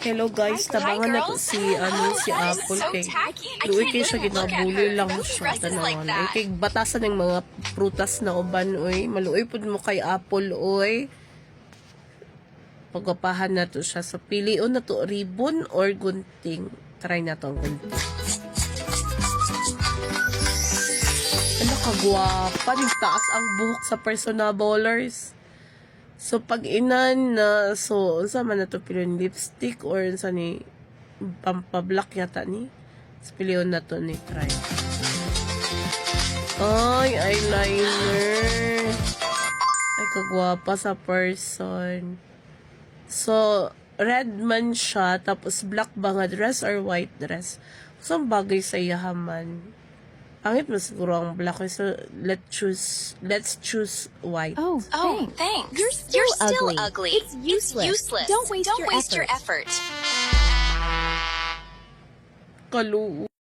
Hello guys, tabangan na to si Apple kay luoy kay siya ginabuli lang siya tanawan. Ay kay batasan ng mga prutas na uban oy, maluoy pud mo kay Apple oy. Pagapahan na to siya sa pilion na to ribbon or gunting. Try na to ang gunting. Ano kagwapa, nagtaas ang buhok sa personabolers. So, pag inan na, so, sa man na to pilon lipstick or sa ni, pampablock yata ni. So, pilon na to ni try. Ay, eyeliner. Ay, kagwapa sa person. So, red man siya, tapos black ba nga dress or white dress? So, ang bagay sa yahaman. Pangit mo siguro ang black. So, let's choose white. Oh, Thanks. You're still ugly. It's useless. Don't waste your effort. Kalu.